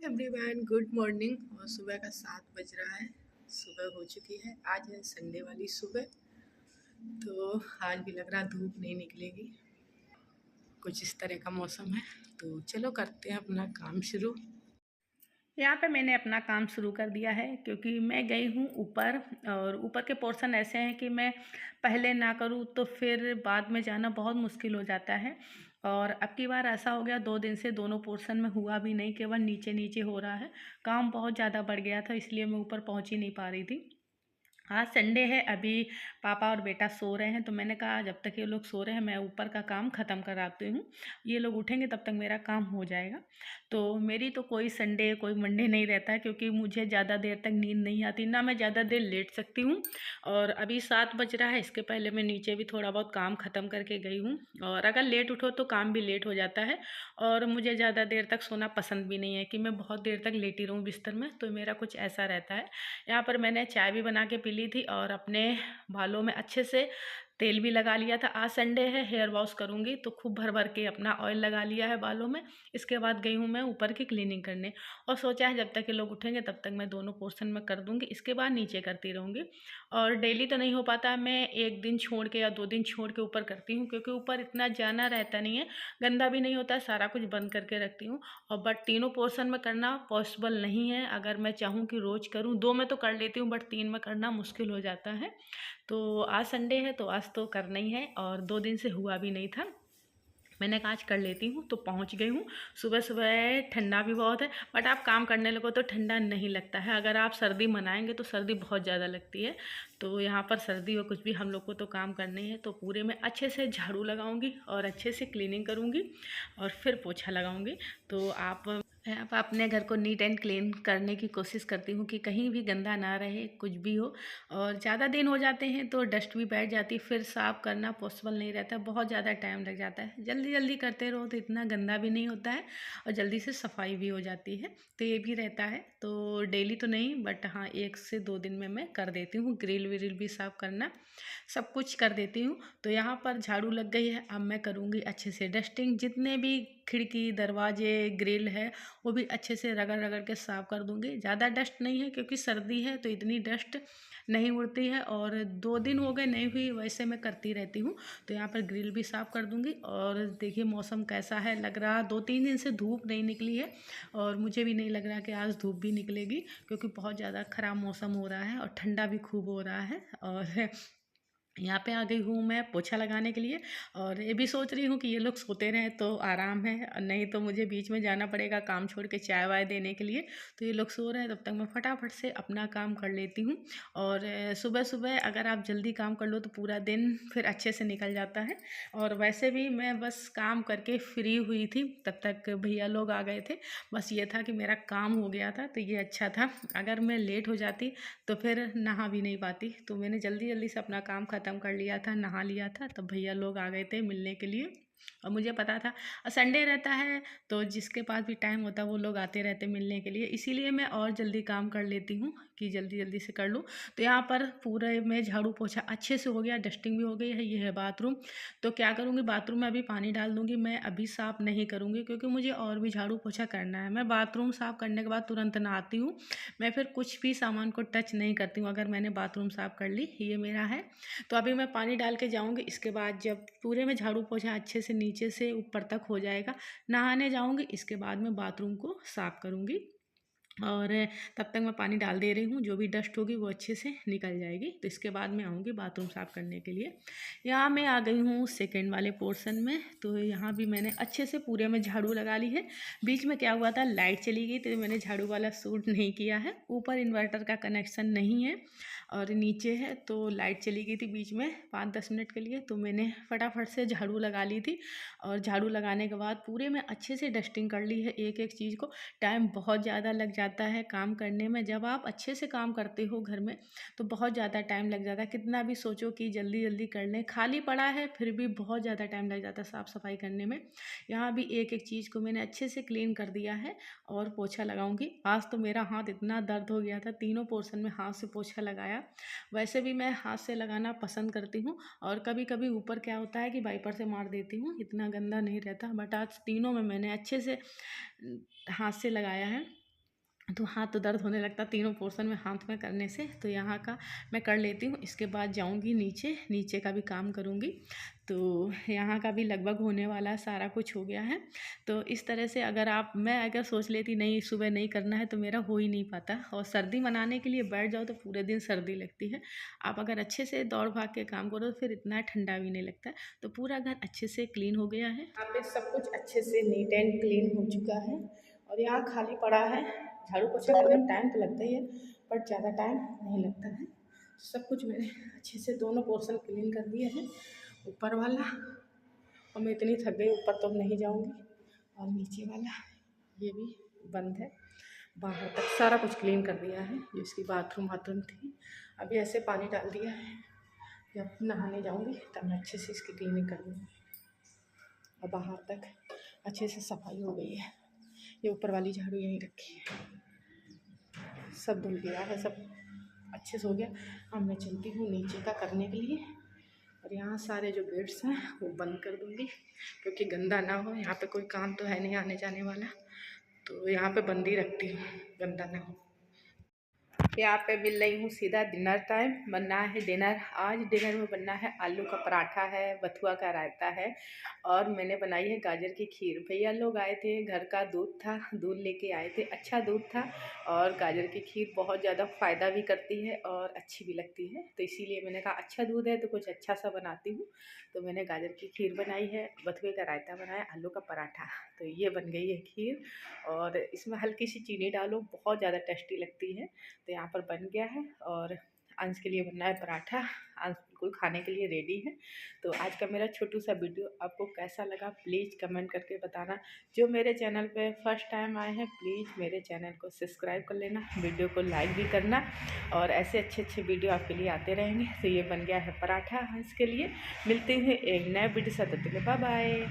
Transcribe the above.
Everyone, good morning. और सुबह का 7 बज रहा है। सुबह हो चुकी है। आज है संडे वाली सुबह। तो आज भी लग रहा धूप नहीं निकलेगी। कुछ इस तरह का मौसम है। तो चलो करते हैं अपना काम शुरू। यहाँ पे मैंने अपना काम शुरू कर दिया है क्योंकि मैं गई हूँ ऊपर। और ऊपर के पोर्शन ऐसे हैं कि मैं पहले ना करूँ तो फिर बाद में जाना बहुत मुश्किल हो जाता है। और अब की बार ऐसा हो गया, 2 दिन से दोनों पोर्शन में हुआ भी नहीं, केवल नीचे नीचे हो रहा है। काम बहुत ज़्यादा बढ़ गया था, इसलिए मैं ऊपर पहुँच ही नहीं पा रही थी। आज संडे है, अभी पापा और बेटा सो रहे हैं, तो मैंने कहा जब तक ये लोग सो रहे हैं मैं ऊपर का काम ख़त्म कराती हूँ। ये लोग उठेंगे तब तक मेरा काम हो जाएगा। तो मेरी तो कोई संडे कोई मंडे नहीं रहता है, क्योंकि मुझे ज़्यादा देर तक नींद नहीं आती, ना मैं ज़्यादा देर लेट सकती हूँ। और अभी 7 बज रहा है, इसके पहले मैं नीचे भी थोड़ा बहुत काम ख़त्म करके गई हूँ। और अगर लेट उठो तो काम भी लेट हो जाता है। और मुझे ज़्यादा देर तक सोना पसंद भी नहीं है कि मैं बहुत देर तक लेटी रहूँ बिस्तर में, तो मेरा कुछ ऐसा रहता है। यहाँ पर मैंने चाय भी बना के पी ली थी और अपने बालों में अच्छे से तेल भी लगा लिया था। आज संडे है, हेयर वॉश करूँगी तो खूब भर भर के अपना ऑयल लगा लिया है बालों में। इसके बाद गई हूँ मैं ऊपर की क्लीनिंग करने, और सोचा है जब तक ये लोग उठेंगे तब तक मैं दोनों पोर्शन में कर दूँगी, इसके बाद नीचे करती रहूँगी। और डेली तो नहीं हो पाता, मैं 1 दिन छोड़ के या 2 दिन छोड़ के ऊपर करती हूँ, क्योंकि ऊपर इतना जाना रहता नहीं है, गंदा भी नहीं होता है, सारा कुछ बंद करके रखती हूँ। और बट तीनों पोर्शन में करना पॉसिबल नहीं है। अगर मैं चाहूँ कि रोज़ करूँ, 2 में तो कर लेती हूँ, बट 3 में करना मुश्किल हो जाता है। तो आज संडे है तो आज तो करना ही है, और 2 दिन से हुआ भी नहीं था। मैंने कहा आज कर लेती हूँ, तो पहुँच गई हूँ। सुबह सुबह ठंडा भी बहुत है, बट आप काम करने लगो तो ठंडा नहीं लगता है। अगर आप सर्दी मनाएंगे तो सर्दी बहुत ज़्यादा लगती है। तो यहाँ पर सर्दी हो कुछ भी, हम लोग को तो काम करने हैं। तो पूरे में अच्छे से झाड़ू लगाऊंगी और अच्छे से क्लीनिंग करूँगी और फिर पोछा लगाऊंगी। तो आप अपने घर को नीट एंड क्लीन करने की कोशिश करती हूँ कि कहीं भी गंदा ना रहे, कुछ भी हो। और ज़्यादा दिन हो जाते हैं तो डस्ट भी बैठ जाती है, फिर साफ़ करना पॉसिबल नहीं रहता, बहुत ज़्यादा टाइम लग जाता है। जल्दी जल्दी करते रहो तो इतना गंदा भी नहीं होता है, और जल्दी से सफाई भी हो जाती है। तो ये भी रहता है। तो डेली तो नहीं, बट हाँ 1 से 2 दिन में मैं कर देती हूँ। ग्रिल विरिल भी साफ़ करना, सब कुछ कर देती हूँ। तो यहाँ पर झाड़ू लग गई है, अब मैं करूँगी अच्छे से डस्टिंग। जितने भी खिड़की दरवाजे ग्रिल है वो भी अच्छे से रगड़ रगड़ के साफ़ कर दूँगी। ज़्यादा डस्ट नहीं है, क्योंकि सर्दी है तो इतनी डस्ट नहीं उड़ती है। और 2 दिन हो गए नहीं हुई, वैसे मैं करती रहती हूँ। तो यहाँ पर ग्रिल भी साफ़ कर दूँगी। और देखिए मौसम कैसा है, लग रहा 2-3 दिन से धूप नहीं निकली है, और मुझे भी नहीं लग रहा कि आज धूप भी निकलेगी, क्योंकि बहुत ज़्यादा ख़राब मौसम हो रहा है और ठंडा भी खूब हो रहा है। और यहाँ पे आ गई हूँ मैं पोछा लगाने के लिए। और ये भी सोच रही हूँ कि ये लोग सोते रहें तो आराम है, नहीं तो मुझे बीच में जाना पड़ेगा काम छोड़ के चाय वाय देने के लिए। तो ये लोग सो रहे हैं, तब तक मैं फटाफट से अपना काम कर लेती हूँ। और सुबह सुबह अगर आप जल्दी काम कर लो तो पूरा दिन फिर अच्छे से निकल जाता है। और वैसे भी मैं बस काम करके फ्री हुई थी, तब तक भैया लोग आ गए थे। बस ये था कि मेरा काम हो गया था, तो ये अच्छा था। अगर मैं लेट हो जाती तो फिर नहा भी नहीं पाती। तो मैंने जल्दी जल्दी से अपना काम ख़त्म कर लिया था, नहा लिया था, तब भैया लोग आ गए थे मिलने के लिए। और मुझे पता था संडे रहता है तो जिसके पास भी टाइम होता है वो लोग आते रहते मिलने के लिए, इसीलिए मैं और जल्दी काम कर लेती हूँ कि जल्दी जल्दी से कर लूँ। तो यहाँ पर पूरे में झाड़ू पोछा अच्छे से हो गया, डस्टिंग भी हो गई है। ये है बाथरूम। तो क्या करूँगी, बाथरूम में अभी पानी डाल दूँगी, मैं अभी साफ़ नहीं करूँगी, क्योंकि मुझे और भी झाड़ू पोछा करना है। मैं बाथरूम साफ़ करने के बाद तुरंत नहाती हूँ, मैं फिर कुछ भी सामान को टच नहीं करती हूँ। अगर मैंने बाथरूम साफ़ कर ली, ये मेरा है। तो अभी मैं पानी डाल के जाऊँगी, इसके बाद जब पूरे में झाड़ू पोछा अच्छे से नीचे से ऊपर तक हो जाएगा, नहाने जाऊँगी, इसके बाद मैं बाथरूम को साफ़ करूँगी। और तब तक मैं पानी डाल दे रही हूँ, जो भी डस्ट होगी वो अच्छे से निकल जाएगी। तो इसके बाद मैं आऊँगी बाथरूम साफ़ करने के लिए। यहाँ मैं आ गई हूँ सेकंड वाले पोर्शन में। तो यहाँ भी मैंने अच्छे से पूरे में झाड़ू लगा ली है। बीच में क्या हुआ था, लाइट चली गई, तो मैंने झाड़ू वाला सूट नहीं किया है। ऊपर इन्वर्टर का कनेक्शन नहीं है और नीचे है, तो लाइट चली गई थी बीच में 5-10 मिनट के लिए, तो मैंने फटाफट से झाड़ू लगा ली थी। और झाड़ू लगाने के बाद पूरे में अच्छे से डस्टिंग कर ली है एक एक चीज़ को। टाइम बहुत ज़्यादा लग जाता है काम करने में, जब आप अच्छे से काम करते हो घर में तो बहुत ज़्यादा टाइम लग जाता है। कितना भी सोचो कि जल्दी जल्दी कर लें, खाली पड़ा है फिर भी बहुत ज़्यादा टाइम लग जाता है साफ़ सफाई करने में। यहाँ भी एक एक चीज़ को मैंने अच्छे से क्लीन कर दिया है और पोछा लगाऊंगी। आज तो मेरा हाथ इतना दर्द हो गया था, तीनों पोर्शन में हाथ से पोछा लगाया। वैसे भी मैं हाथ से लगाना पसंद करती हूँ, और कभी कभी ऊपर क्या होता है कि वाइपर से मार देती हूँ, इतना गंदा नहीं रहता। बट आज तीनों में मैंने अच्छे से हाथ से लगाया है। तो हाथ तो दर्द होने लगता तीनों पोर्शन में हाथ में करने से। तो यहाँ का मैं कर लेती हूँ, इसके बाद जाऊँगी नीचे का भी काम करूँगी। तो यहाँ का भी लगभग होने वाला, सारा कुछ हो गया है। तो इस तरह से मैं अगर सोच लेती नहीं सुबह नहीं करना है तो मेरा हो ही नहीं पाता। और सर्दी मनाने के लिए बैठ जाओ तो पूरे दिन सर्दी लगती है। आप अगर अच्छे से दौड़ भाग के काम करो तो फिर इतना ठंडा भी नहीं लगता। तो पूरा घर अच्छे से क्लीन हो गया है, यहाँ पे सब कुछ अच्छे से नीट एंड क्लीन हो चुका है। और यहाँ खाली पड़ा है। झाड़ू पोछा करने में टाइम तो लगता ही है, बट ज़्यादा टाइम नहीं लगता है। सब कुछ मैंने अच्छे से दोनों पोर्शन क्लीन कर दिए हैं, ऊपर वाला। और मैं इतनी थक गई, ऊपर तो अब नहीं जाऊँगी। और नीचे वाला ये भी बंद है, बाहर तक सारा कुछ क्लीन कर दिया है। जो इसकी बाथरूम थी, अभी ऐसे पानी डाल दिया है। जब नहाने जाऊँगी तब मैं अच्छे से इसकी क्लीनिंग कर दूँगी। और बाहर तक अच्छे से सफाई हो गई है। ये ऊपर वाली झाड़ू यहीं रखी है, सब धुल गया है, सब अच्छे से हो गया। अब मैं चलती हूँ नीचे का करने के लिए। और यहाँ सारे जो गेट्स हैं वो बंद कर दूँगी, क्योंकि गंदा ना हो। यहाँ पे कोई काम तो है नहीं आने जाने वाला, तो यहाँ पे बंद ही रखती हूँ, गंदा ना हो। यहाँ पे मिल रही हूँ सीधा डिनर टाइम। बनना है डिनर, आज डिनर में बनना है आलू का पराठा है, बथुआ का रायता है, और मैंने बनाई है गाजर की खीर। भैया लोग आए थे, घर का दूध था, दूध लेके आए थे, अच्छा दूध था। और गाजर की खीर बहुत ज़्यादा फ़ायदा भी करती है और अच्छी भी लगती है, तो इसीलिए मैंने कहा अच्छा दूध है तो कुछ अच्छा सा बनाती हूँ। तो मैंने गाजर की खीर बनाई है, बथुए का रायता बनाया, आलू का पराठा। तो ये बन गई है खीर, और इसमें हल्की सी चीनी डालो, बहुत ज़्यादा टेस्टी लगती है। तो यहाँ पर बन गया है, और अंश के लिए बनना है पराठा। अंश बिल्कुल खाने के लिए रेडी है। तो आज का मेरा छोटू सा वीडियो आपको कैसा लगा प्लीज़ कमेंट करके बताना। जो मेरे चैनल पे फर्स्ट टाइम आए हैं प्लीज़ मेरे चैनल को सब्सक्राइब कर लेना, वीडियो को लाइक भी करना, और ऐसे अच्छे वीडियो आपके लिए आते रहेंगे। तो ये बन गया है पराठा अंश के लिए। मिलते हैं एक नए वीडियो से, तब तक बाय बाय।